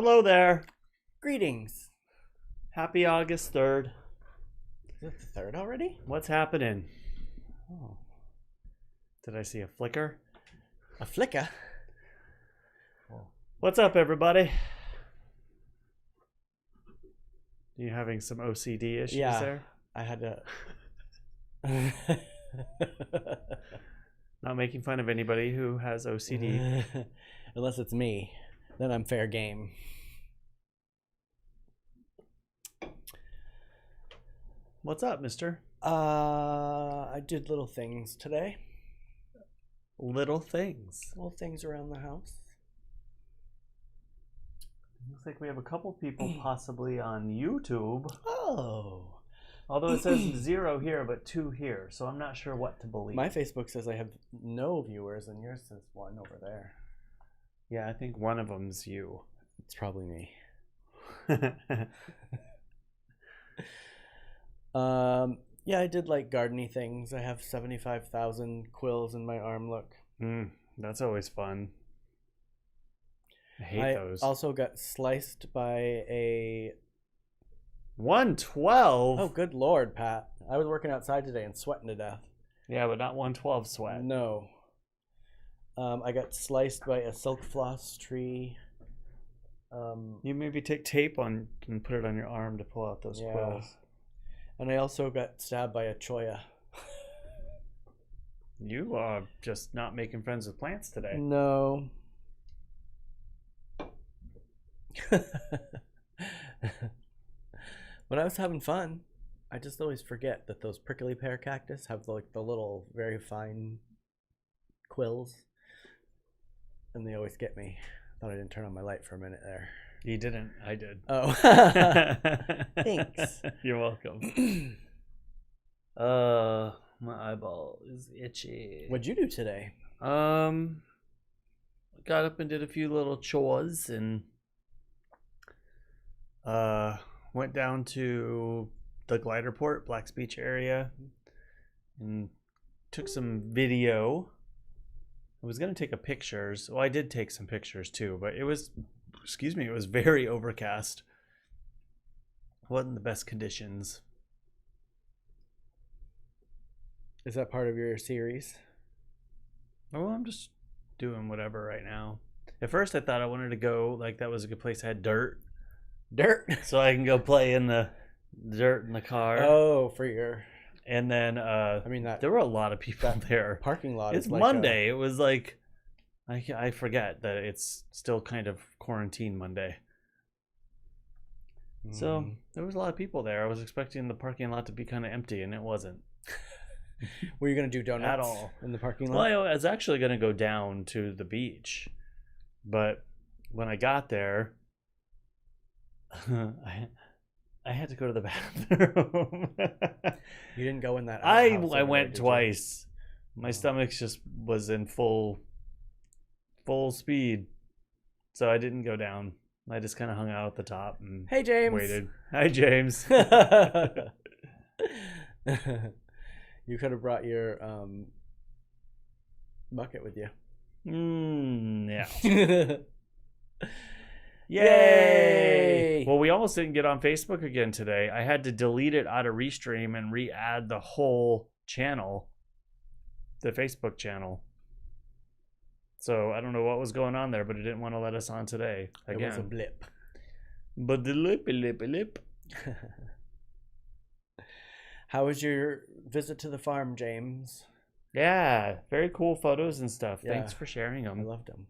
Hello there. Greetings. Happy August 3rd. Is it the 3rd already? What's happening? Oh. Did I see a flicker? A flicker? What's up, everybody? You having some OCD issues there? I had to... Not making fun of anybody who has OCD. Unless it's me. Then I'm fair game. What's up, mister? I did little things today. Little things. Little things around the house. Looks like we have a couple people possibly on YouTube. Oh. Although it says 0 here, but 2 here. So I'm not sure what to believe. My Facebook says I have no viewers, and yours says 1 over there. Yeah, I think one of them's you. It's probably me. Yeah, I did like gardening things. I have 75,000 quills in my arm, look. That's always fun. I hate those. I also got sliced by a 112? Oh, good Lord, Pat. I was working outside today and sweating to death. Yeah, but not 112 sweat. No. I got sliced by a silk floss tree. You maybe take tape on and put it on your arm to pull out those quills. And I also got stabbed by a cholla. You are just not making friends with plants today. No. But I was having fun. I just always forget that those prickly pear cactus have like the little very fine quills. And they always get me. Thought I didn't turn on my light for a minute there. You didn't. I did. Oh. Thanks. You're welcome. My eyeball is itchy. What'd you do today? Got up and did a few little chores and went down to the glider port, Black's Beach area, and took some video. I was going to take pictures. Well, I did take some pictures too, but it was, it was very overcast. Wasn't the best conditions. Is that part of your series? Oh, I'm just doing whatever right now. At first I thought I wanted to go, like that was a good place that had dirt. Dirt? So I can go play in the dirt in the car. Oh, for your... And then I mean, that there were a lot of people there. Parking lot. It's like Monday. It was like I forget that it's still kind of quarantine Monday. So there was a lot of people there. I was expecting the parking lot to be kind of empty, and it wasn't. Were you gonna do donuts at all in the parking lot? Well, I was actually gonna go down to the beach, but when I got there, I had to go to the bathroom. You didn't go in that I house went twice. My stomach just was in full speed, so I didn't go down. I just kind of hung out at the top and Hey, James. waited. Hi, James. You could have brought your bucket with you. Yeah. Yay! Well, we almost didn't get on Facebook again today. I had to delete it out of Restream and re-add the whole channel, the Facebook channel. So I don't know what was going on there, but it didn't want to let us on today again. It was a blip. But the lip. How was your visit to the farm, James? Yeah, very cool photos and stuff. Yeah. Thanks for sharing them. I loved them.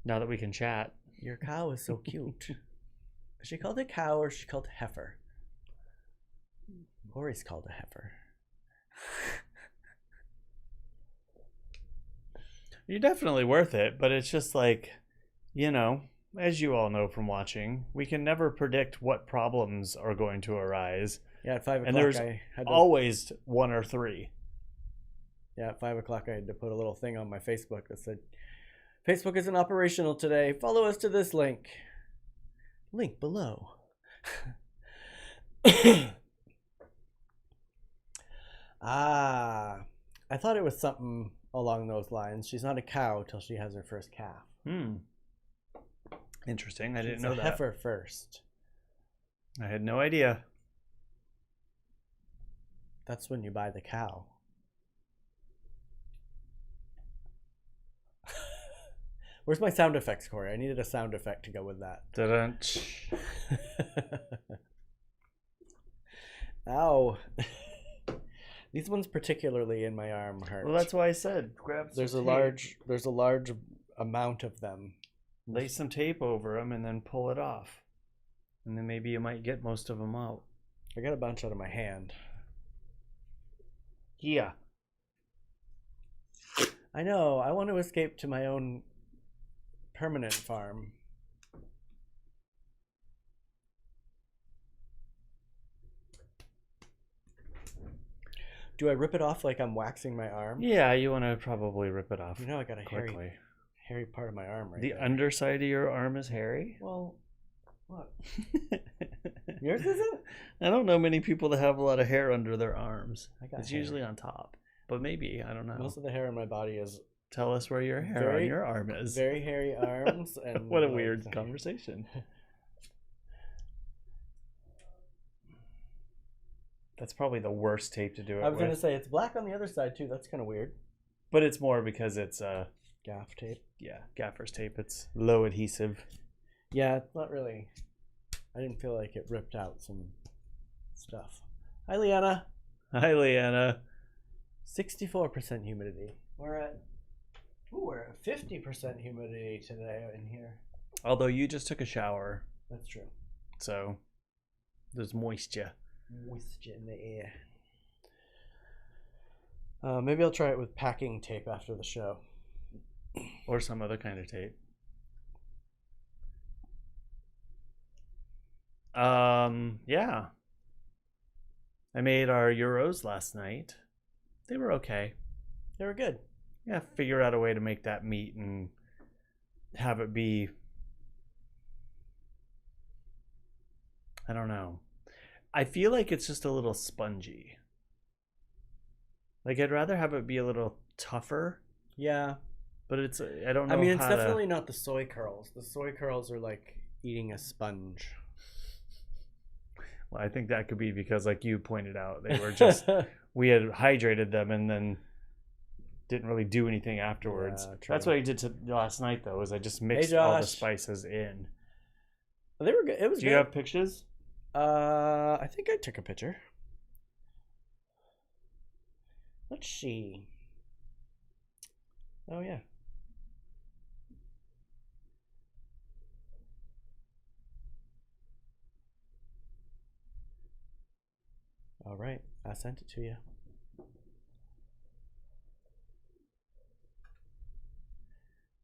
Now that we can chat. Your cow is so cute. Is she called a cow or is she called a heifer? Cory's called a heifer. You're definitely worth it, but it's just like, as you all know from watching, we can never predict what problems are going to arise. Yeah, at 5 o'clock And there's I had to... always 1 or 3. Yeah, at 5 o'clock I had to put a little thing on my Facebook that said, Facebook isn't operational today. Follow us to this link. Link below. I thought it was something along those lines. She's not a cow till she has her first calf. Interesting. I didn't It's know a that. heifer first. I had no idea. That's when you buy the cow. Where's my sound effects, Corey? I needed a sound effect to go with that. Didn't. Ow. These ones particularly in my arm hurt. Well, that's why I said grab some there's a tape. large amount of them. Lay some tape over them and then pull it off. And then maybe you might get most of them out. I got a bunch out of my hand. Yeah. I know. I want to escape to my own permanent farm. Do I rip it off like I'm waxing my arm? Yeah, you want to probably rip it off. You know I got a quickly. hairy part of my arm right The there. underside of your arm is hairy? Well, what? Yours isn't? I don't know many people that have a lot of hair under their arms. I got It's hair. usually on top. But maybe, I don't know. Most of the hair on my body is Tell us where your hair on Very- your arm is. very hairy arms and What a legs. weird conversation. That's probably the worst tape to do it I was with. gonna say it's black on the other side too. That's kind of weird. But it's more because it's Gaff tape. gaffer's tape. It's low adhesive. Yeah, it's not really. I didn't feel like it ripped out some stuff. Hi, Leanna. Hi, Leanna. 64% humidity. We're at 50% humidity today in here. Although you just took a shower, That's true. so there's moisture. Moisture in the air. Maybe I'll try it with packing tape after the show. Or some other kind of tape. Yeah. I made our Euros last night. They were okay. They were good. Yeah, figure out a way to make that meat and have it be, I don't know. I feel like it's just a little spongy. Like I'd rather have it be a little tougher, Yeah. but it's I don't know. I mean, it's how to- definitely not the soy curls. The soy curls are like eating a sponge. Well, I think that could be because, like you pointed out, they were just we had hydrated them and then didn't really do anything afterwards. Yeah, That's true. what I did last night, though, is I just mixed Hey, all the Josh. spices in. They were good. It was Do good. you have pictures? I think I took a picture. Let's see. Oh yeah. All right, I sent it to you.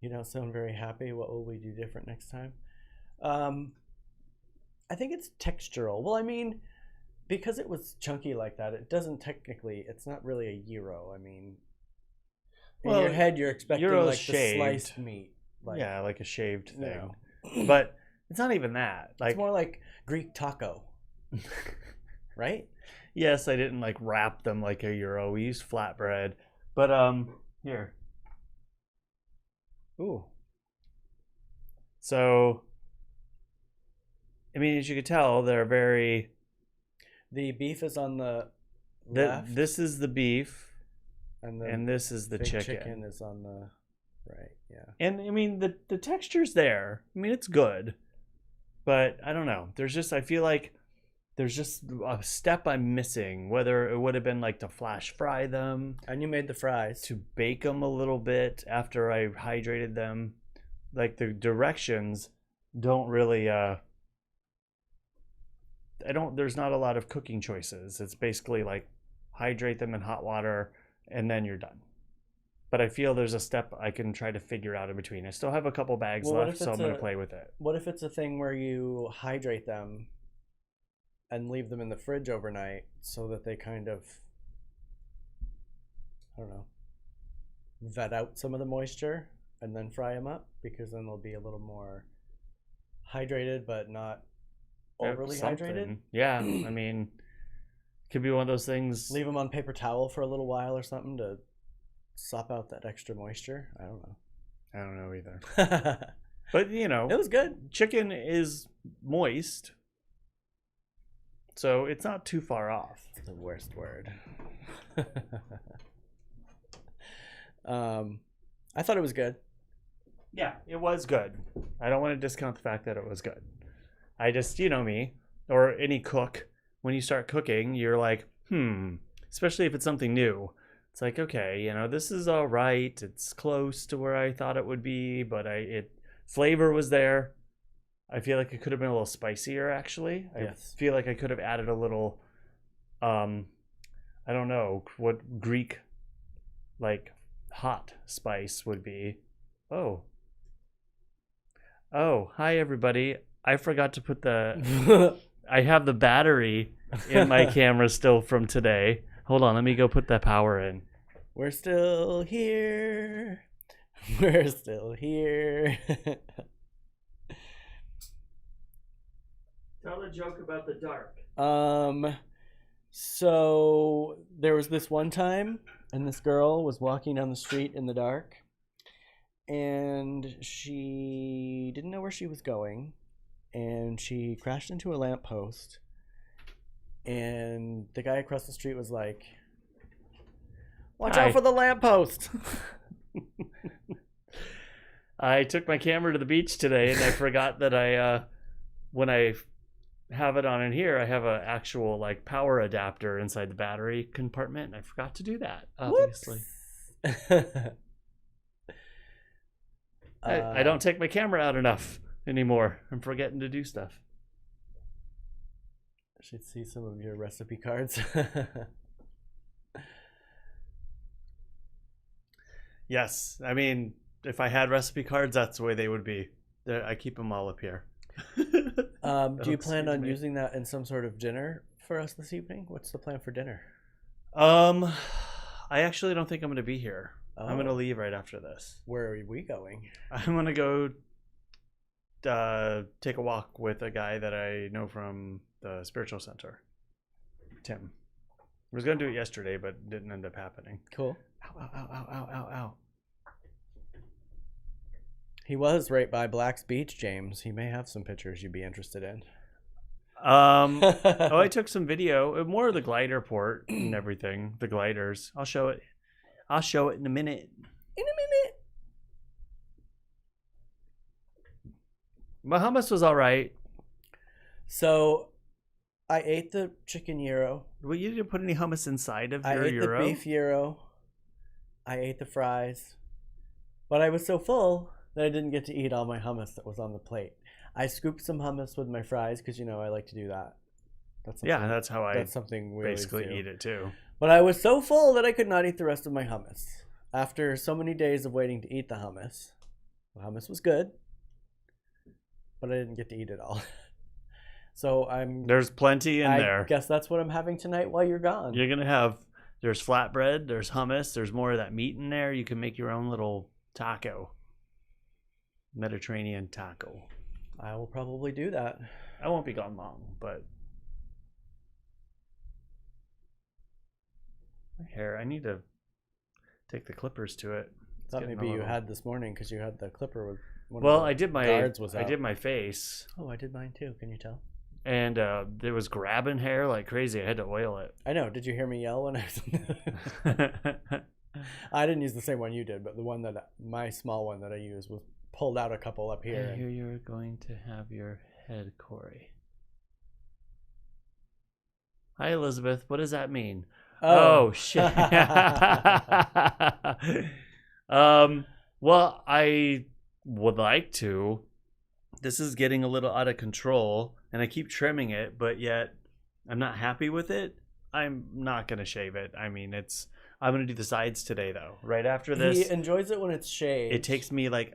You don't sound very happy. What will we do different next time? I think it's textural. Well, I mean, because it was chunky like that, it doesn't technically. It's not really a gyro. I mean, in Well, your head, you're expecting gyro's like shaved. the sliced meat. Like, Yeah, like a shaved you thing. know. But it's not even that. Like, It's more like Greek taco, right? yes, I didn't like wrap them like a Euro. We used flatbread. But here. Ooh. So I mean, as you could tell, they're very The beef is on the left, this is the beef and the and this is the fake chicken. is on the right. Yeah. And I mean the texture's there. I mean it's good. But I don't know. There's just I feel like there's just a step I'm missing, whether it would have been like to flash fry them, And you made the fries. to bake them a little bit after I hydrated them. Like the directions don't really there's not a lot of cooking choices. It's basically like hydrate them in hot water and then you're done. But I feel there's a step I can try to figure out in between. I still have a couple bags Well, what left, if so I'm it's going a- to play with it. What if it's a thing where you hydrate them and leave them in the fridge overnight so that they kind of, I don't know, vet out some of the moisture and then fry them up? Because then they'll be a little more hydrated but not overly hydrated. Something. Yeah, I mean, could be one of those things. Leave them on paper towel for a little while or something to sop out that extra moisture. I don't I don't know either. know. But, you know, It was good. chicken is moist, so it's not too far off. It's the worst word. I thought it was good. Yeah, it was good. I don't want to discount the fact that it was good. I just, you know me, or any cook, when you start cooking, you're like, especially if it's something new. It's like, okay, you know, this is all right. It's close to where I thought it would be, but flavor was there. I feel like it could have been a little spicier, actually. Yes. I feel like I could have added a little, I don't know what Greek, like, hot spice would be. Oh, hi, everybody. I forgot to put I have the battery in my camera still from today. Hold on, let me go put that power in. We're still here. We're still here. Tell a joke about the dark. So there was this one time, and this girl was walking down the street in the dark, and she didn't know where she was going, and she crashed into a lamppost, and the guy across the street was like, "Watch Hi. out for the lamppost." I took my camera to the beach today, and I forgot that when I have it on in here, I have an actual like power adapter inside the battery compartment, and I forgot to do that, obviously. I don't take my camera out enough anymore. I'm forgetting to do stuff. I should see some of your recipe cards. Yes, I mean, if I had recipe cards, that's the way they would be. I keep them all up here. Do you plan on using that in some sort of dinner for us this evening? What's the plan for dinner? I actually don't think I'm going to be here. Oh. I'm going to leave right after this. Where are we going? I'm going to go take a walk with a guy that I know from the spiritual center, Tim. I was going to do it yesterday, but didn't end up happening. Cool. Ow, ow, ow, ow, ow, ow. He was right by Black's Beach, James. He may have some pictures you'd be interested in. I took some video, more of the glider port and everything, the gliders. I'll show it in a minute. My hummus was all right. So, I ate the chicken gyro. Well, you didn't put any hummus inside of I your ate gyro? the beef gyro. I ate the fries. But I was so full that I didn't get to eat all my hummus that was on the plate. I scooped some hummus with my fries because, you know, I like to do that. That's how I that's something we basically always do. eat it too. But I was so full that I could not eat the rest of my hummus. After so many days of waiting to eat the hummus was good, but I didn't get to eat it all. So There's plenty in there. I guess that's what I'm having tonight while you're gone. You're gonna have. There's flatbread. There's hummus. There's more of that meat in there. You can make your own little taco. Mediterranean taco. I will probably do that. I won't be gone long, but my hair. I need to take the clippers to it. I thought maybe you had this morning because you had the clipper with one Well, of the I did my guards was I out. did my face, Oh, I did mine too. Can you tell? and it was grabbing hair like crazy. I had to oil it. I know. Did you hear me yell when I was? I didn't use the same one you did, but the one my small one that I used was pulled out a couple up here. I hear you're going to have your head, Cory. Hi, Elizabeth. What does that mean? Oh shit. Well, I would like to. This is getting a little out of control, and I keep trimming it, but yet I'm not happy with it. I'm not gonna shave it. I mean, I'm gonna do the sides today, though. Right after this, He enjoys it when it's shaved. it takes me like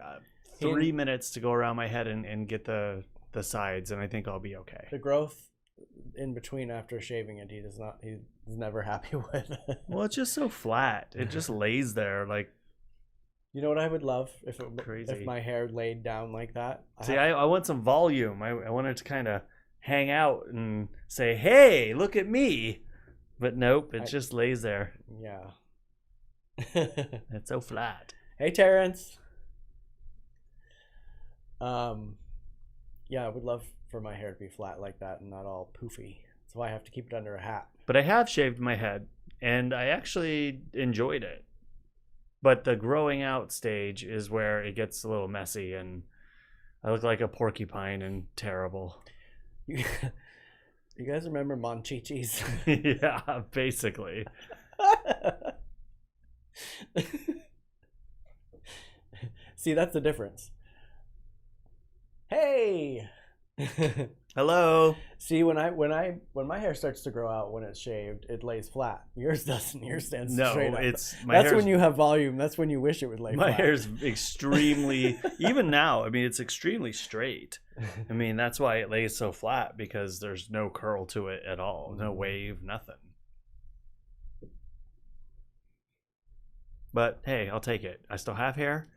3 minutes to go around my head and get the sides, and I think I'll be okay. The growth in between after shaving it, he's never happy with. Well, it's just so flat. It just lays there like. You know what I would love if Crazy. my hair laid down like that? I want some volume. I want it to kind of hang out and say, "Hey, look at me," but nope, it just lays there. Yeah. It's so flat. Hey, Terrence. Yeah, I would love for my hair to be flat like that and not all poofy. So I have to keep it under a hat. But I have shaved my head, and I actually enjoyed it. But the growing out stage is where it gets a little messy, and I look like a porcupine and terrible. You guys remember Monchichis? Yeah, basically. See, that's the difference. Hey. Hello. See, when my hair starts to grow out when it's shaved, it lays flat. Yours doesn't. Yours stands straight up. That's when you have volume. That's when you wish it would lay flat. My hair's extremely, even now, I mean, it's extremely straight. I mean, that's why it lays so flat, because there's no curl to it at all. No wave, nothing. But hey, I'll take it. I still have hair.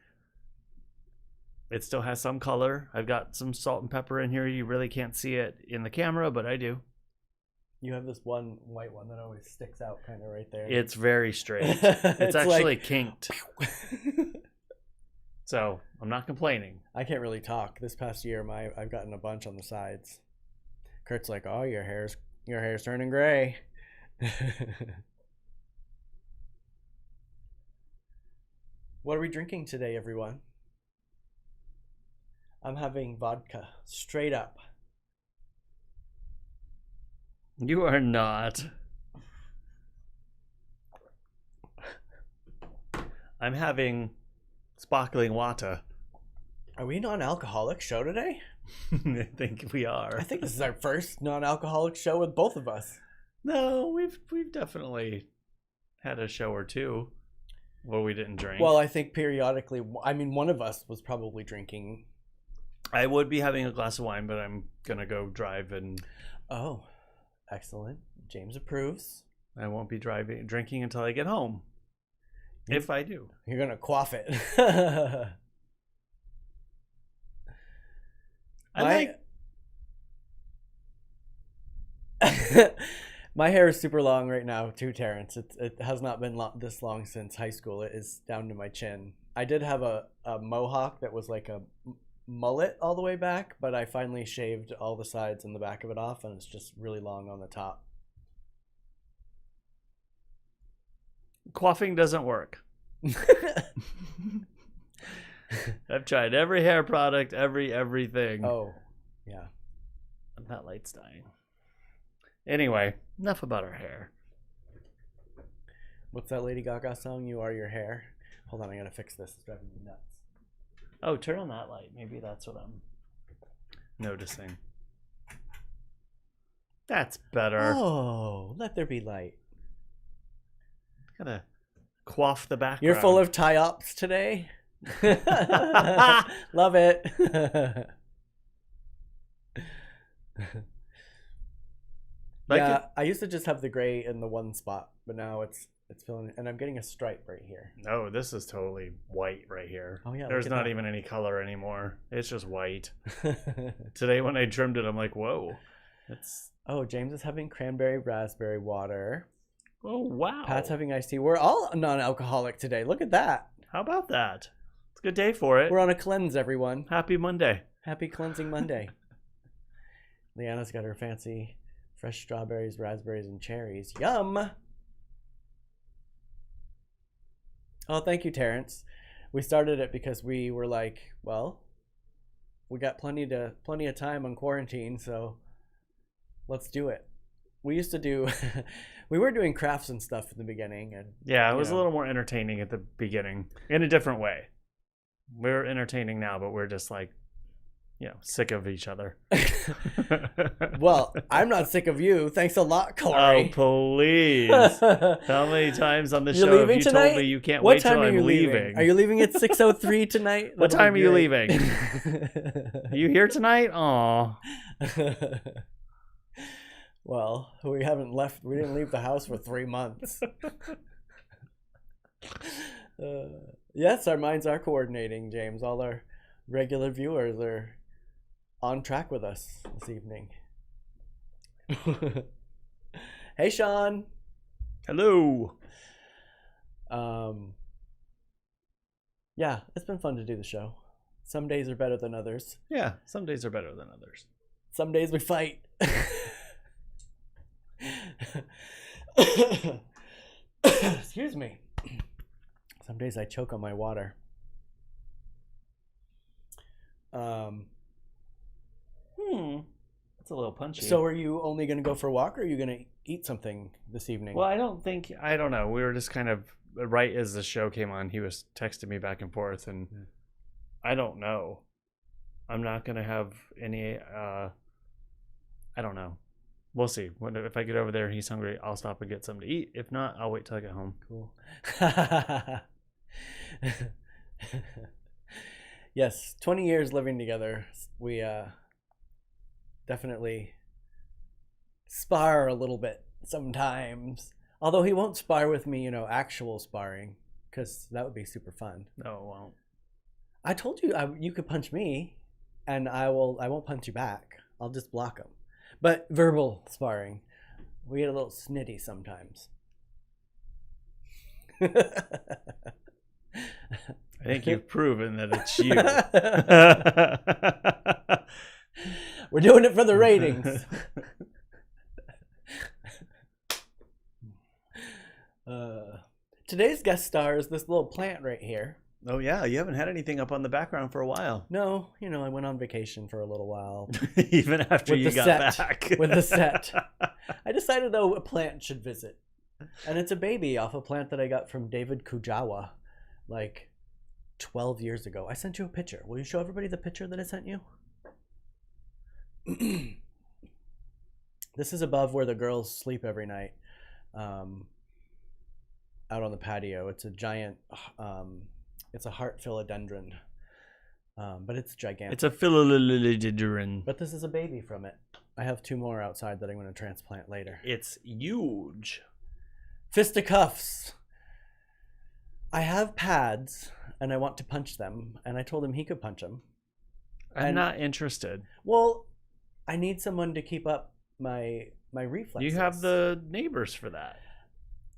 It still has some color. I've got some salt and pepper in here. You really can't see it in the camera, but I do. You have this one white one that always sticks out kind of right there. It's very straight. It's actually like kinked. So I'm not complaining. I can't really talk. This past year, I've gotten a bunch on the sides. Kurt's like, "Oh, your hair's turning gray." What are we drinking today, everyone? I'm having vodka, straight up. You are not. I'm having sparkling water. Are we a non-alcoholic show today? I think we are. I think this is our first non-alcoholic show with both of us. No, we've definitely had a show or two where we didn't drink. Well, I think periodically, I mean, one of us was probably drinking. I would be having a glass of wine, but I'm gonna go drive, and Oh, excellent. James approves. I won't be drinking until I get home. If I do. You're gonna quaff it. My hair is super long right now too, Terrence. It has not been this long since high school. It is down to my chin. I did have a mohawk that was like a mullet all the way back, but I finally shaved all the sides and the back of it off, and it's just really long on the top. Quaffing doesn't work. I've tried every hair product, everything. Oh, yeah. That light's dying. Anyway, enough about our hair. What's that Lady Gaga song? You Are Your Hair. Hold on, I gotta fix this. It's driving me nuts. Oh, turn on that light. Maybe that's what I'm noticing. That's better. Oh, let there be light. Gotta quaff the background. You're full of tie-ups today? Love it. Yeah, I used to just have the gray in the one spot, but now it's filling, and I'm getting a stripe right here. No, this is totally white right here. Oh yeah, there's not even any color anymore. It's just white. Today when I trimmed it, I'm like, whoa. It's Oh, James is having cranberry raspberry water. Oh wow. Pat's having iced tea. We're all non-alcoholic today. Look at that. How about that? It's a good day for it. We're on a cleanse, everyone. Happy Monday. Happy cleansing Monday. Leanna's got her fancy fresh strawberries, raspberries, and cherries. Yum! Oh, thank you, Terrence. We started it because we were like, well, we got plenty of time on quarantine, so let's do it. We used to do, we were doing crafts and stuff in the beginning, and yeah, it was a little more entertaining at the beginning in a different way. We're entertaining now, but we're just like, sick of each other. Well, I'm not sick of you. Thanks a lot, Oh, Cory. please. How many times on the show have you tonight? Told me you can't wait till I'm leaving? Are you leaving at 6:03 tonight? What time are you leaving? Are you here tonight? Aw. Well, we haven't left. We didn't leave the house for 3 months. Yes, our minds are coordinating, James. All our regular viewers are on track with us this evening. Hey, Sean. Hello. Yeah, it's been fun to do the show. Some days are better than others. Yeah, some days are better than others. Some days we fight. Excuse me. Some days I choke on my water. That's a little punchy. So are you only going to go for a walk, or are you going to eat something this evening? Well, I don't know. We were just kind of, right as the show came on, he was texting me back and forth, and I don't know. I'm not going to have any, I don't know. We'll see. If I get over there and he's hungry, I'll stop and get something to eat. If not, I'll wait till I get home. Cool. Yes, 20 years living together. We definitely spar a little bit sometimes. Although he won't spar with me, actual sparring, because that would be super fun. No, it won't. I told you you could punch me, and I won't punch you back. I'll just block him. But verbal sparring, we get a little snitty sometimes. I think you've proven that it's you. We're doing it for the ratings. Today's guest star is this little plant right here. Oh, yeah. You haven't had anything up on the background for a while. No, I went on vacation for a little while. Even after you got back. With the set. I decided, though, a plant should visit. And it's a baby off a plant that I got from David Kujawa, like 12 years ago. I sent you a picture. Will you show everybody the picture that I sent you? This is above where the girls sleep every night, out on the patio. It's a giant, it's a heart philodendron, but it's gigantic. It's a philodendron. But this is a baby from it. I have 2 more outside that I'm going to transplant later. It's huge. Fisticuffs. I have pads, and I want to punch them, and I told him he could punch them. I'm not interested. Well, I need someone to keep up my reflexes. You have the neighbors for that.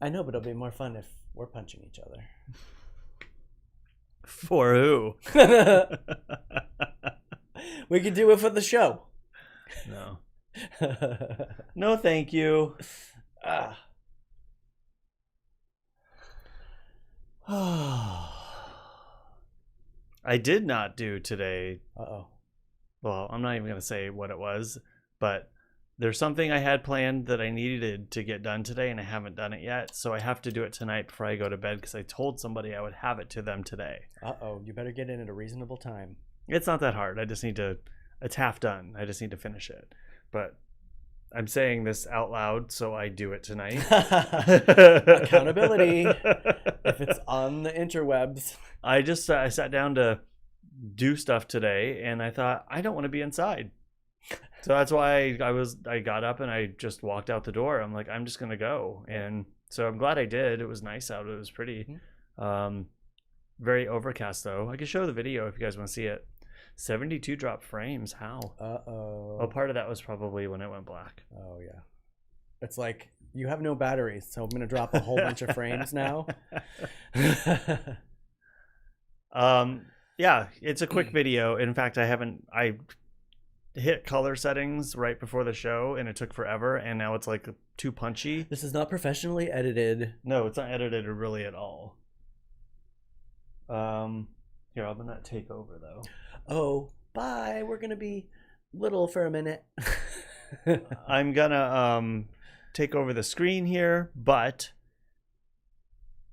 I know, but it'll be more fun if we're punching each other. For who? We could do it for the show. No. No, thank you. I did not do today. Uh-oh. Well, I'm not even going to say what it was, but there's something I had planned that I needed to get done today, and I haven't done it yet. So I have to do it tonight before I go to bed, because I told somebody I would have it to them today. Uh-oh. You better get in at a reasonable time. It's not that hard. I just need to, it's half done. I just need to finish it. But I'm saying this out loud, so I do it tonight. Accountability. If it's on the interwebs. I sat down to do stuff today, and I thought, I don't want to be inside. So that's why I got up and I just walked out the door. I'm like, I'm just gonna go. And so I'm glad I did. It was nice out. It was pretty. Very overcast though. I can show the video if you guys want to see it. 72 drop frames. How? Uh-oh. Oh, part of that was probably when it went black. Oh yeah. It's like, you have no batteries, so I'm gonna drop a whole bunch of frames now. Yeah, it's a quick video. In fact, I hit color settings right before the show, and it took forever, and now it's like too punchy. This is not professionally edited. No, it's not edited really at all. Here, I'm gonna take over though. Oh, bye. We're gonna be little for a minute. I'm gonna take over the screen here, but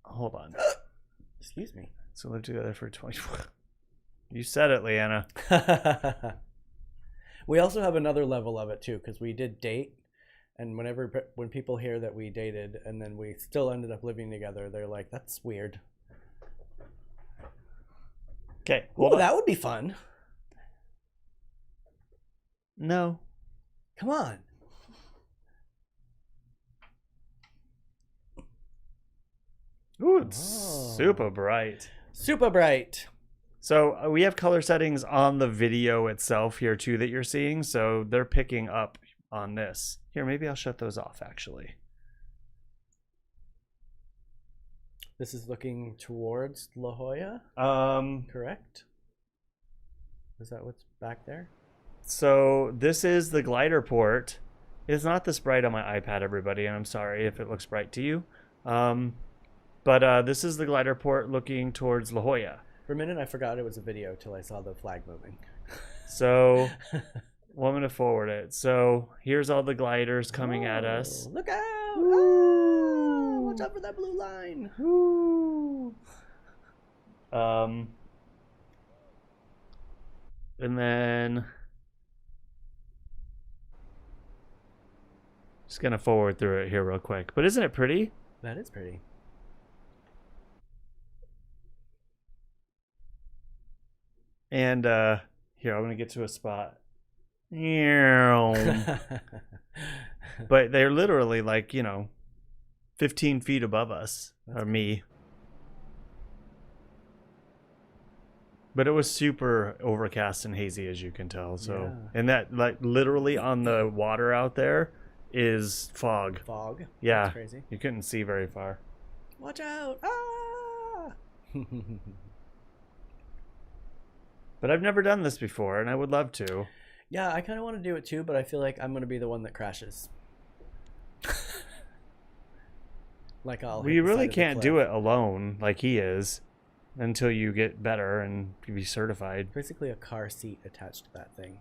hold on. Excuse me. So live together for 24. You said it, Leanna. We also have another level of it too, because we did date, and when people hear that we dated and then we still ended up living together, they're like, "That's weird." Okay. Well, that would be fun. No. Come on. Ooh, it's super bright. Super bright. So we have color settings on the video itself here too that you're seeing. So they're picking up on this. Here, maybe I'll shut those off actually. This is looking towards La Jolla, correct? Is that what's back there? So this is the glider port. It's not this bright on my iPad, everybody, and I'm sorry if it looks bright to you. But this is the glider port looking towards La Jolla. For a minute, I forgot it was a video till I saw the flag moving. So, well, I'm going to forward it. So here's all the gliders coming at us. Look out! Ah, watch out for that blue line. Woo. And then just gonna forward through it here real quick. But isn't it pretty? That is pretty. And here, I'm gonna get to a spot. But they're literally like, 15 feet above us, or me. But it was super overcast and hazy, as you can tell. So, Yeah. And that, like, literally on the water out there is fog. Fog. Yeah, That's crazy. you couldn't see very far. Watch out! Ah! But I've never done this before, and I would love to. Yeah, I kind of want to do it too, but I feel like I'm going to be the one that crashes. Like We really can't do it alone like he is until you get better and be certified. Basically a car seat attached to that thing.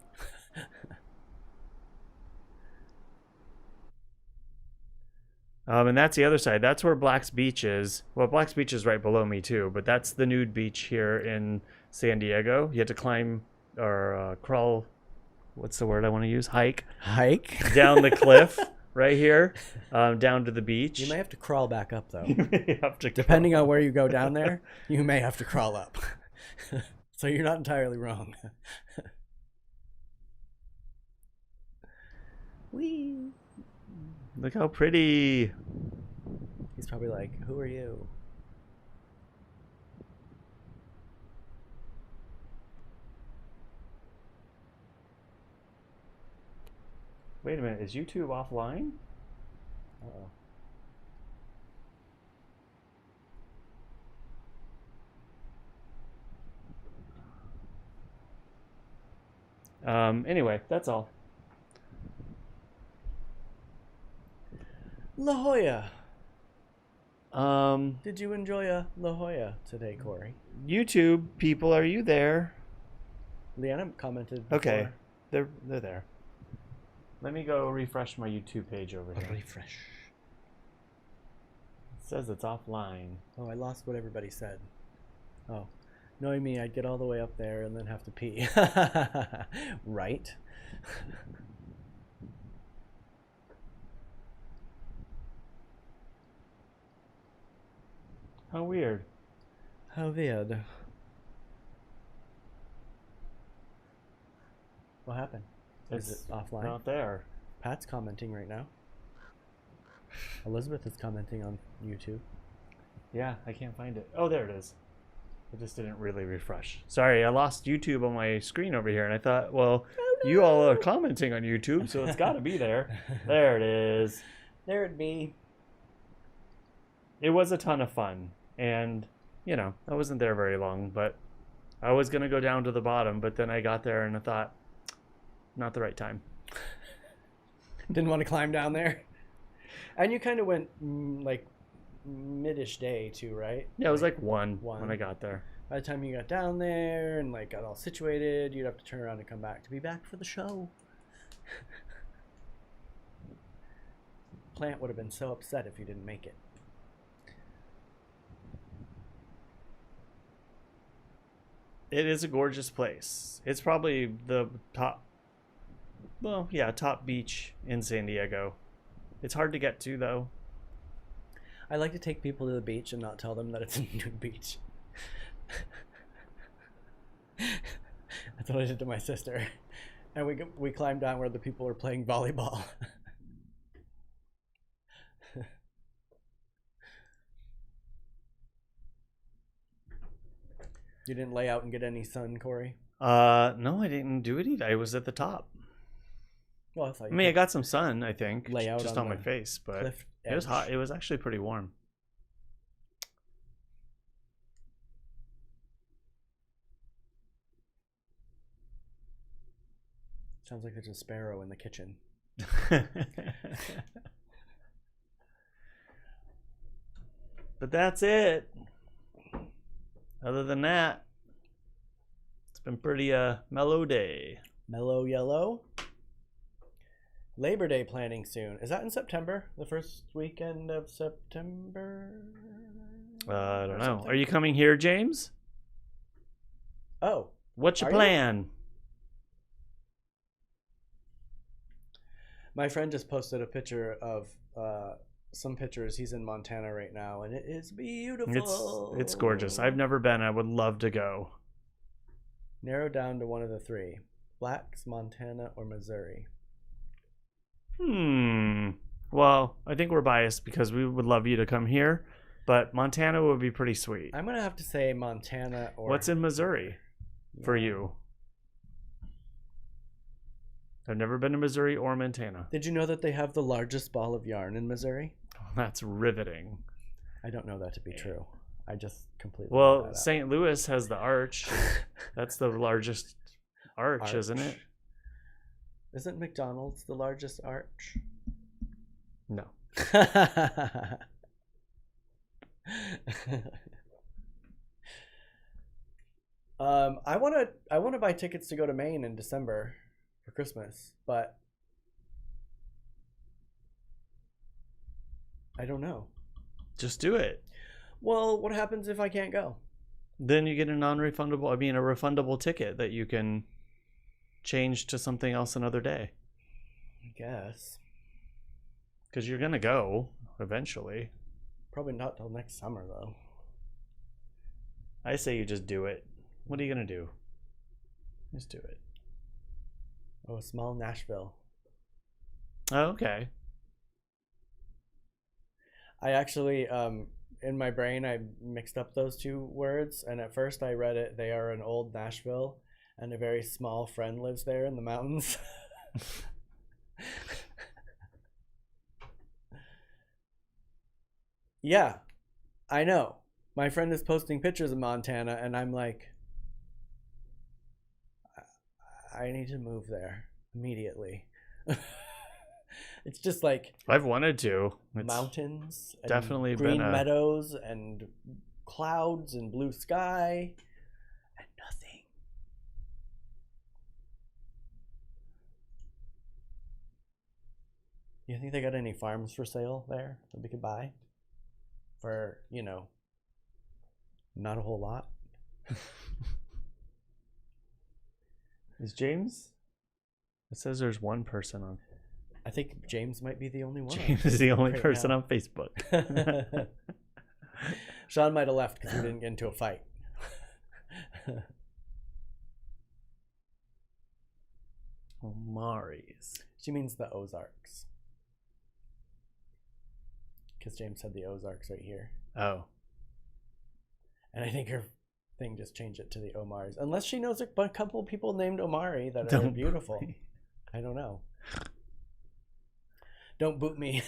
And that's the other side. That's where Black's Beach is. Well, Black's Beach is right below me too, but that's the nude beach here in San Diego. You have to climb or crawl. What's the word I want to use? Hike down the cliff right here, down to the beach. You may have to crawl back up though. You have to Depending on where you go down there, you may have to crawl up. So you're not entirely wrong. Whee! Look how pretty. He's probably like, "Who are you?" Wait a minute, is YouTube offline? Uh-oh. Anyway, that's all. La Jolla. Um, Did you enjoy La Jolla today, Cory? YouTube people, are you there? Leanna commented before. Okay, they're there. Let me go refresh my YouTube page over here. Refresh. It says it's offline. Oh, I lost what everybody said. Oh, knowing me, I'd get all the way up there and then have to pee. Right? How weird. How weird. What happened? Is it offline? Not there. Pat's commenting right now. Elizabeth is commenting on YouTube. Yeah, I can't find it. Oh, there it is. I just didn't really refresh. Sorry, I lost YouTube on my screen over here, and I thought, well, you all are commenting on YouTube, so it's got to be there. There it is. There it be. It was a ton of fun, and, I wasn't there very long, but I was going to go down to the bottom, but then I got there and I thought, not the right time. Didn't want to climb down there. And you kind of went like mid-ish day too, right? Yeah, it was like one when I got there. By the time you got down there and like got all situated, you'd have to turn around and come back to be back for the show. Plant would have been so upset if you didn't make it. It is a gorgeous place. It's probably the top beach in San Diego. It's hard to get to, though. I like to take people to the beach and not tell them that it's a nude beach. That's what I did to my sister. And we climbed down where the people were playing volleyball. You didn't lay out and get any sun, Cory? No, I didn't do it either. I was at the top. Well, I I got some sun, I think, lay out just on my face, but it was hot. It was actually pretty warm. Sounds like there's a sparrow in the kitchen. But that's it. Other than that, it's been pretty mellow day. Mellow yellow. Labor Day planning soon. Is that in September? The first weekend of September? I don't know. Are you coming here, James? Oh. What's your plan? My friend just posted a picture of some pictures. He's in Montana right now, and it is beautiful. It's gorgeous. I've never been. I would love to go. Narrow down to one of the three. Blacks, Montana, or Missouri. Well, I think we're biased because we would love you to come here, but Montana would be pretty sweet. I'm going to have to say Montana or... What's in Missouri for you? I've never been to Missouri or Montana. Did you know that they have the largest ball of yarn in Missouri? Oh, that's riveting. I don't know that to be true. I just completely... Well, St. Louis has the arch. That's the largest arch, isn't it? Isn't McDonald's the largest arch? No. I want to buy tickets to go to Maine in December for Christmas, but I don't know. Just do it. Well, what happens if I can't go? Then you get a refundable ticket that you can change to something else another day. I guess. Because you're going to go eventually. Probably not till next summer, though. I say you just do it. What are you going to do? Just do it. Oh, a small Nashville. Oh, okay. I actually, in my brain, I mixed up those two words. And at first I read it, they are an old Nashville. And a very small friend lives there in the mountains. Yeah, I know. My friend is posting pictures of Montana, and I'm like, I need to move there immediately. It's just like I've wanted to. It's mountains, and definitely green been meadows, and clouds, and blue sky, and nothing. You think they got any farms for sale there that we could buy? For, not a whole lot. Is James? It says there's one person on. I think James might be the only one. James is the only person on Facebook. Sean might have left because we didn't get into a fight. Omari's. She means the Ozarks. Because James said the Ozarks right here. Oh. And I think her thing just changed it to the Omaris. Unless she knows a couple people named Omari that are beautiful. I don't know. Don't boot me.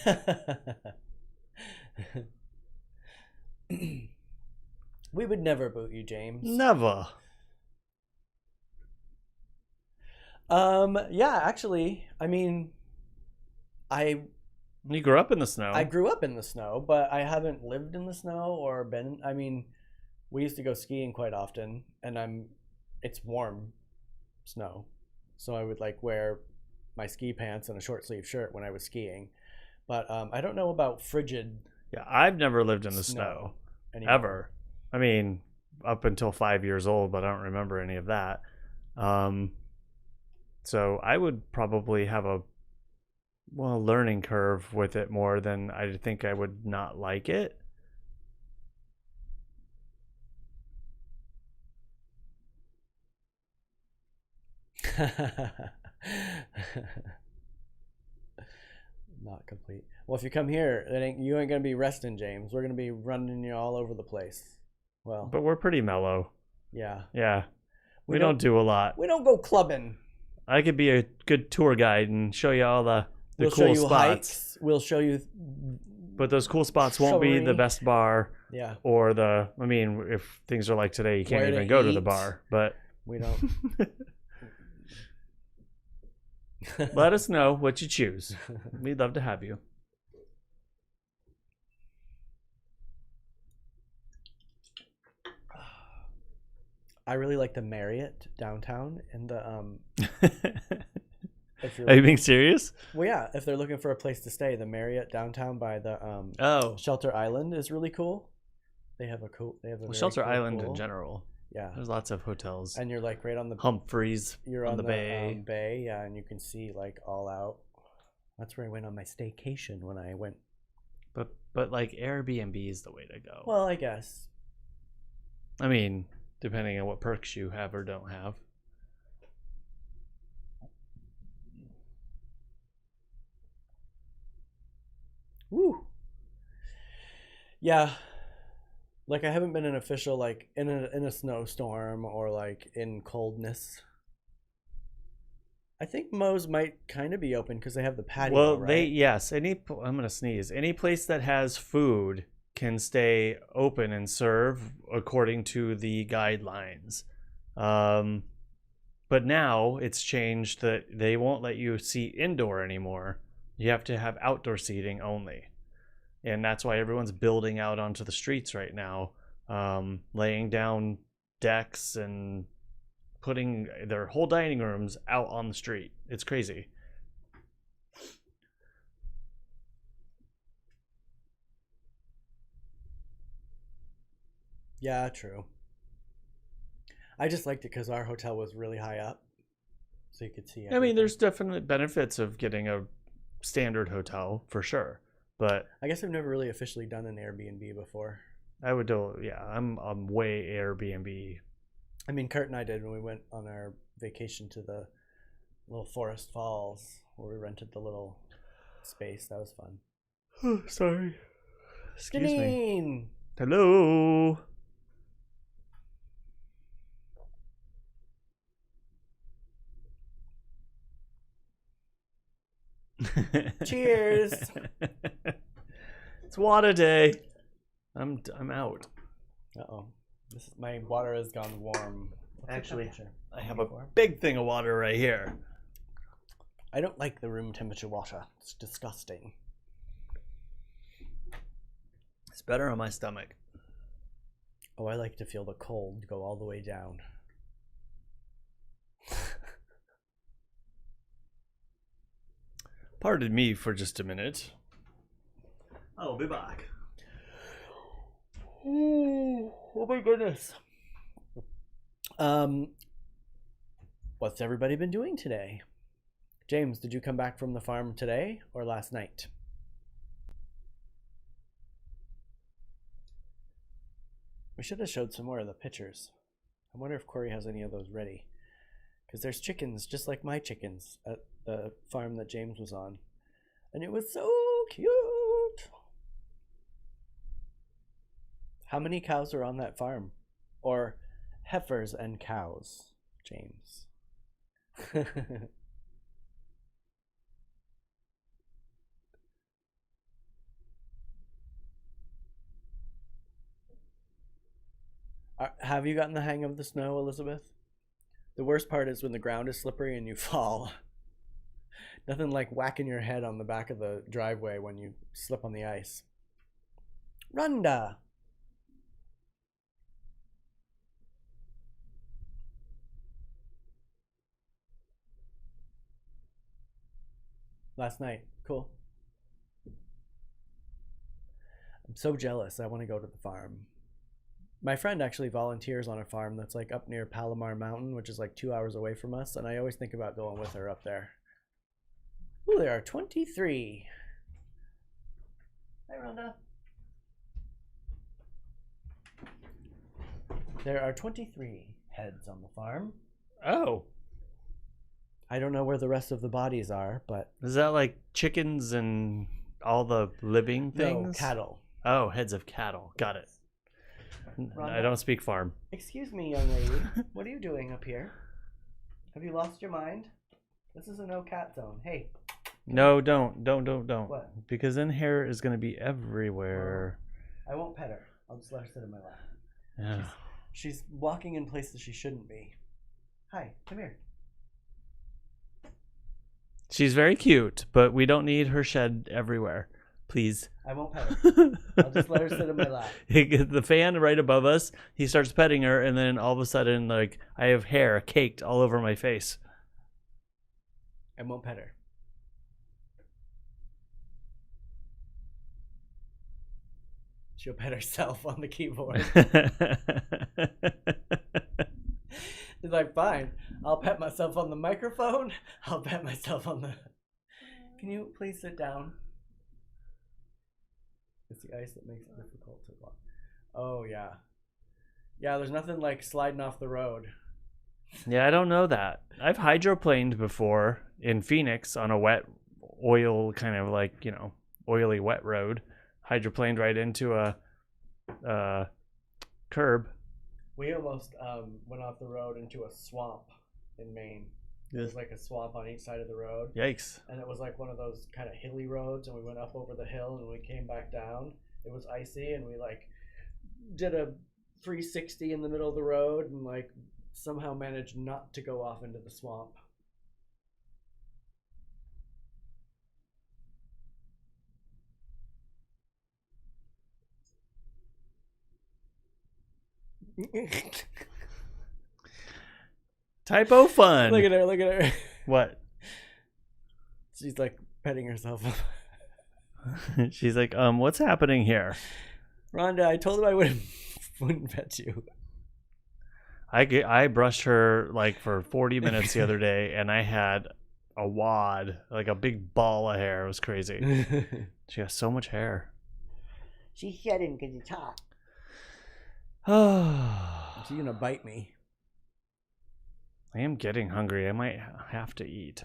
We would never boot you, James. Never. Yeah, actually, I mean, You grew up in the snow. I grew up in the snow, but I haven't lived in the snow or been. I mean, we used to go skiing quite often, and it's warm snow, so I would like wear my ski pants and a short sleeve shirt when I was skiing. But I don't know about frigid. Yeah, I've never lived in the snow ever. I mean, up until 5 years old, but I don't remember any of that. So I would probably have a learning curve with it more than I think I would not like it. Not complete. Well, if you come here, you ain't gonna be resting, James. We're gonna be running you all over the place. Well, but we're pretty mellow. Yeah. Yeah. We don't do a lot. We don't go clubbing. I could be a good tour guide and show you all the we'll cool show you spots. Hikes. We'll show you. But those cool spots won't be the best bar. Yeah. Or if things are like today, you can't even go to the bar. But we don't. Let us know what you choose. We'd love to have you. I really like the Marriott downtown and the if you're Are you being serious? well, yeah, if they're looking for a place to stay, the Marriott downtown by the Oh, Shelter Island is really cool. They have a very Shelter cool Island pool. in general. Yeah. There's lots of hotels. And you're like right on the Humphreys. you're on the bay. Bay, yeah, and you can see like all out. That's where I went on my staycation when I went. But like Airbnb is the way to go. Well, I guess. I mean, depending on what perks you have or don't have. Woo. Yeah. Like I haven't been an official like in a snowstorm or like in coldness. I think Moe's might kind of be open because they have the patio. Well, right? I'm gonna sneeze. Any place that has food can stay open and serve according to the guidelines. But now it's changed that they won't let you seat indoor anymore. You have to have outdoor seating only. And that's why everyone's building out onto the streets right now, laying down decks and putting their whole dining rooms out on the street. It's crazy. Yeah, true. I just liked it because our hotel was really high up, so you could see everything. I mean, there's definitely benefits of getting a standard hotel for sure, but I guess I've never really officially done an Airbnb before. I would do. Yeah, I'm way Airbnb. I mean, Kurt and I did when we went on our vacation to the little Forest Falls, where we rented the little space. That was fun. Oh, sorry. Excuse me. Janine! Hello. Cheers. It's water day. I'm out. Uh-oh. My water has gone warm. Actually, I have a big thing of water right here. I don't like the room temperature water. It's disgusting. It's better on my stomach. Oh, I like to feel the cold go all the way down. Pardon me for just a minute. I'll be back. Ooh, oh my goodness. What's everybody been doing today? James, did you come back from the farm today or last night? We should have showed some more of the pictures. I wonder if Cory has any of those ready. Because there's chickens just like my chickens at the farm that James was on. And it was so cute. How many cows are on that farm? Or heifers and cows, James? Have you gotten the hang of the snow, Elizabeth? The worst part is when the ground is slippery and you fall. Nothing like whacking your head on the back of the driveway when you slip on the ice. Rhonda! Last night. Cool. I'm so jealous. I want to go to the farm. My friend actually volunteers on a farm that's like up near Palomar Mountain, which is like 2 hours away from us, and I always think about going with her up there. Ooh, there are 23. Hi, Rhonda. There are 23 heads on the farm. Oh. I don't know where the rest of the bodies are, but... Is that like chickens and all the living things? No, cattle. Oh, heads of cattle. Got it. Rhonda? I don't speak farm. Excuse me, young lady. What are you doing up here? Have you lost your mind? This is a no cat zone. Hey. No, don't. What? Because then hair is going to be everywhere. I won't pet her. I'll just let her sit in my lap. Yeah. She's walking in places she shouldn't be. Hi, come here. She's very cute, but we don't need her shed everywhere. Please. I won't pet her. I'll just let her sit in my lap. The fan right above us, he starts petting her, and then all of a sudden, like, I have hair caked all over my face. I won't pet her. She'll pet herself on the keyboard. She's like, fine, I'll pet myself on the microphone. I'll pet myself on the... Can you please sit down? It's the ice that makes it difficult to walk. Oh, yeah. Yeah, there's nothing like sliding off the road. Yeah, I don't know that. I've hydroplaned before in Phoenix on a wet oil, kind of like, you know, oily wet road. Hydroplaned right into a curb. We almost went off the road into a swamp in Maine. There's like a swamp on each side of the road. Yikes. And it was like one of those kind of hilly roads, and we went up over the hill and we came back down. It was icy, and we like did a 360 in the middle of the road and like somehow managed not to go off into the swamp. Typo fun. Look at her, look at her. What? She's like petting herself. She's like, what's happening here? Rhonda, I told him I wouldn't pet you. I brushed her like for 40 minutes the other day, and I had a wad, like a big ball of hair. It was crazy. She has so much hair. She's shedding because it's hot. She's gonna bite me. I am getting hungry. I might have to eat.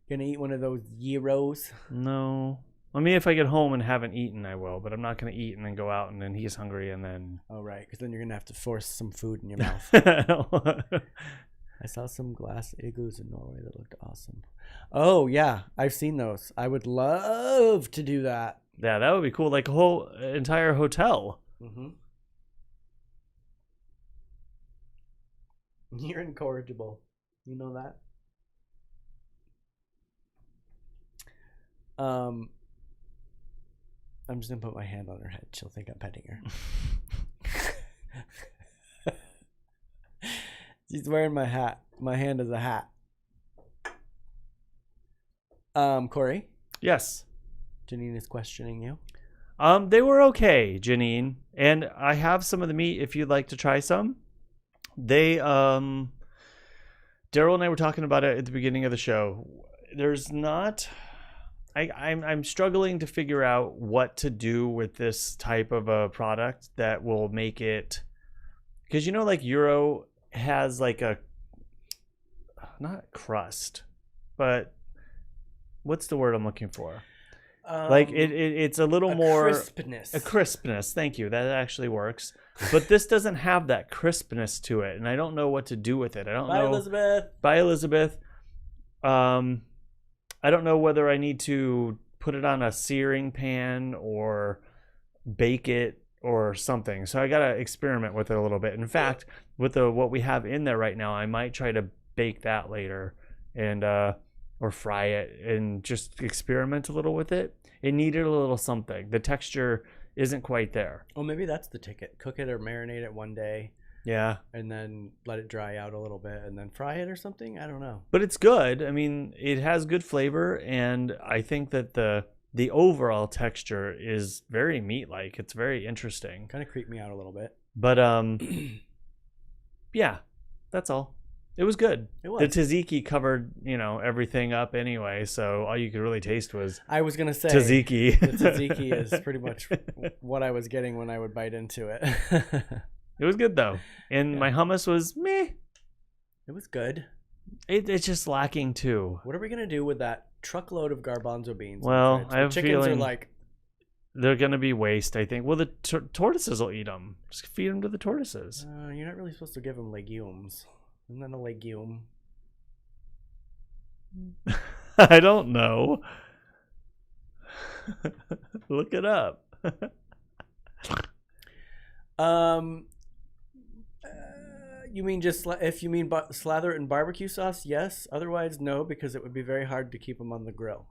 Gonna eat one of those gyros? No. I mean, if I get home and haven't eaten, I will. But I'm not going to eat and then go out and then he's hungry and then... Oh, right. Because then you're going to have to force some food in your mouth. I saw some glass igloos in Norway that looked awesome. Oh, yeah. I've seen those. I would love to do that. Yeah, that would be cool. Like a whole entire hotel. Mm-hmm. You're incorrigible. You know that? I'm just gonna put my hand on her head. She'll think I'm petting her. She's wearing my hat. My hand is a hat. Cory? Yes. Janine is questioning you. They were okay, Janine. And I have some of the meat if you'd like to try some. They, Derrol and I were talking about it at the beginning of the show. There's not... I'm struggling to figure out what to do with this type of a product that will make it, because you know, like Euro has like a, not crust, but what's the word I'm looking for? Like it's a little more crispness. A crispness. Thank you. That actually works. But this doesn't have that crispness to it, and I don't know what to do with it. I don't know. Bye, Elizabeth. Bye, Elizabeth. I don't know whether I need to put it on a searing pan or bake it or something. So I got to experiment with it a little bit. In fact, with what we have in there right now, I might try to bake that later and or fry it and just experiment a little with it. It needed a little something. The texture isn't quite there. Oh, maybe that's the ticket. Cook it or marinate it one day. Yeah. And then let it dry out a little bit and then fry it or something. I don't know. But it's good. I mean, it has good flavor, and I think that the overall texture is very meat-like. It's very interesting. Kind of creeped me out a little bit. But yeah, that's all. It was good. It was. The tzatziki covered, everything up anyway, so all you could really taste was I was gonna say tzatziki. The tzatziki is pretty much what I was getting when I would bite into it. It was good though, and my hummus was meh. It was good. It's just lacking too. What are we gonna do with that truckload of garbanzo beans? Well, I have a chickens feeling are like they're gonna be waste. I think. Well, the tortoises will eat them. Just feed them to the tortoises. You're not really supposed to give them legumes. Isn't that a legume? I don't know. Look it up. You mean just if you mean slather it in barbecue sauce? Yes. Otherwise, no, because it would be very hard to keep them on the grill.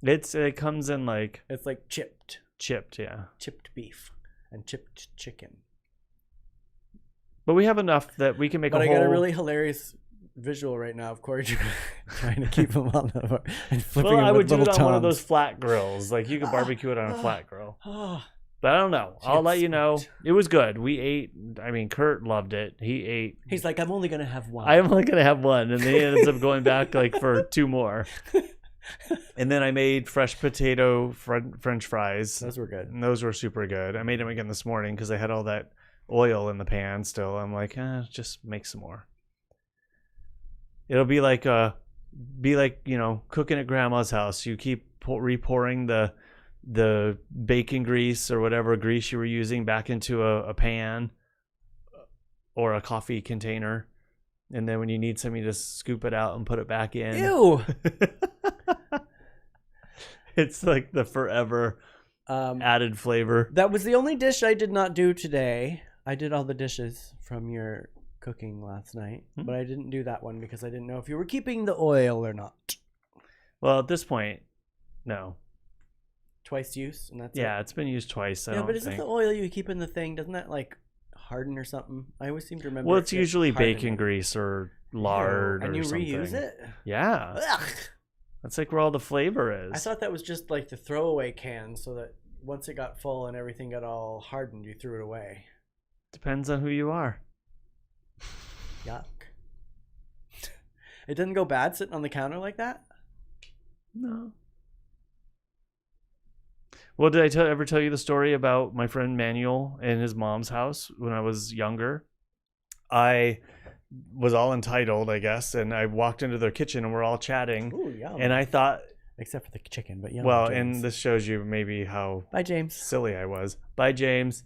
It comes in like It's like chipped yeah. chipped beef and chipped chicken. But we have enough that we can make But a I whole. got a really hilarious visual right now of Cory trying to keep them on the and flipping Well, I them would with do it little on one of those tongs. flat grills. Like you could barbecue it on a flat grill. Oh, But I don't know. I'll let you know. Chips. It was good. We ate. I mean, Kurt loved it. He ate. he's like, I'm only gonna have one. I'm only gonna have one, and then he ends up going back like for 2 more. And then I made fresh potato French fries. Those were good. And those were super good. I made them again this morning because I had all that oil in the pan still. I'm like, just make some more. It'll be like cooking at grandma's house. You keep repouring the bacon grease or whatever grease you were using back into a pan or a coffee container. And then when you need some, you just scoop it out and put it back in. Ew. It's like the forever added flavor. That was the only dish I did not do today. I did all the dishes from your cooking last night, but I didn't do that one because I didn't know if you were keeping the oil or not. Well, at this point, no. Twice use, and that's Yeah, it's been used twice. I yeah, don't but isn't think. the oil you keep in the thing, doesn't that like harden or something? I always seem to remember. Well, it's it usually hardening. bacon grease or lard and or you something. reuse it. Yeah, Ugh. that's like where all the flavor is. I thought that was just like the throwaway can, so that once it got full and everything got all hardened, you threw it away. Depends on who you are. Yuck. It didn't go bad sitting on the counter like that? No. Well, did I ever tell you the story about my friend Manuel and his mom's house when I was younger? I was all entitled, I guess, and I walked into their kitchen and we're all chatting. Ooh, yum. And I thought, Except for the chicken, but yum. well, James. and this shows you maybe how Bye, James. silly I was. Bye, James.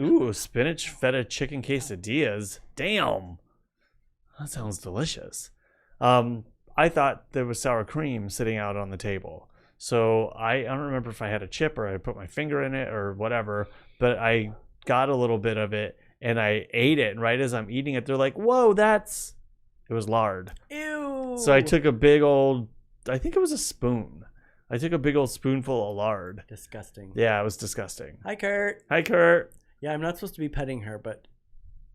Ooh, spinach feta chicken quesadillas. Damn. That sounds delicious. I thought there was sour cream sitting out on the table. So I don't remember if I had a chip or I put my finger in it or whatever, but I got a little bit of it and I ate it. And right as I'm eating it, they're like, whoa, it was lard. Ew. So I took a big old, I think it was a spoon. I took a big old spoonful of lard. Disgusting. Yeah, it was disgusting. Hi, Kurt. Hi, Kurt. Yeah, I'm not supposed to be petting her, but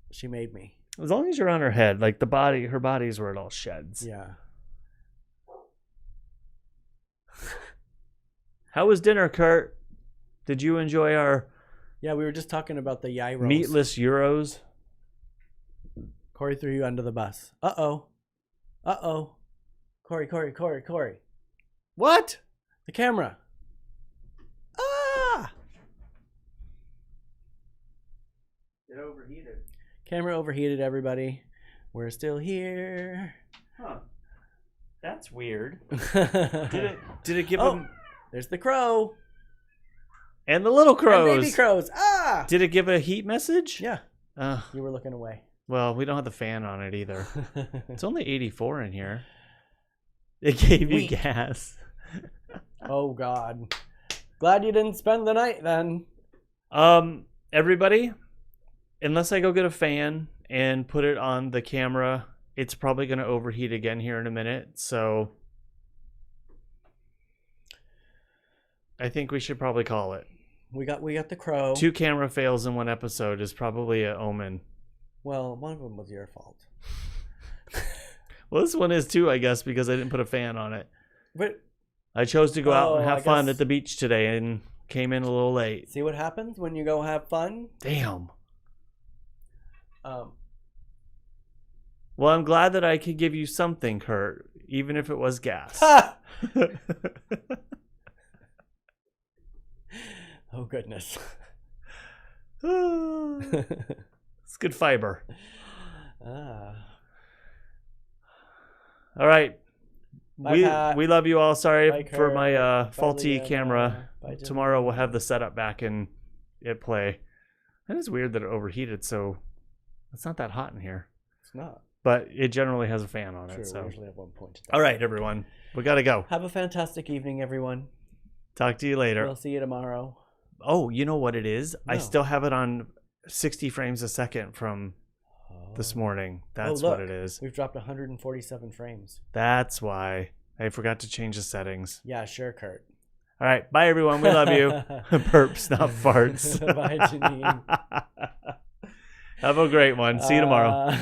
she made me. As long as you're on her head, like her body's where it all sheds. Yeah. How was dinner, Kurt? Did you enjoy our Yeah, we were just talking about the gyros. meatless Euros? Cory threw you under the bus. Uh-oh. Uh-oh. Cory. What? The camera. Ah! It overheated. Camera overheated, everybody. We're still here. Huh. That's weird. Did Did it give Oh. them There's the crow. and the little And crows? baby crows. Ah! Did it give a heat message? Yeah, Uh, you were looking away. well, we don't have the fan on it either. It's only 84 in here. It gave you Weak. gas. Oh, God. Glad you didn't spend the night then. Everybody, unless I go get a fan and put it on the camera, it's probably going to overheat again here in a minute. So I think we should probably call it. We got the crow. 2 camera fails in 1 episode is probably an omen. Well, one of them was your fault. Well, this one is too, I guess, because I didn't put a fan on it. But I chose to go out and Oh, have I fun guess- at the beach today and came in a little late. see what happens when you go have fun? Damn. Um, Well, I'm glad that I could give you something, Kurt, even if it was gas. ha! Oh, goodness. It's good fiber. Ah. All right. Bye, Pat. We love you all. Sorry Bye, for Kurt. my Bye, faulty Leanna. camera. Bye, Jen. Tomorrow we'll have the setup back and it play. That is weird that it overheated, so it's not that hot in here. It's not. But it generally has a fan on True, it. So we usually have 1 point. all right, everyone. We got to go. Have a fantastic evening, everyone. Talk to you later. We'll see you tomorrow. Oh, you know what it is? I No. still have it on 60 frames a second from this morning. Oh, That's look, what it is. We've dropped 147 frames. That's why I forgot to change the settings. Yeah, sure, Kurt. All right. Bye, everyone. We love you. Burps, not farts. Bye, Janine. Have a great one. See you tomorrow.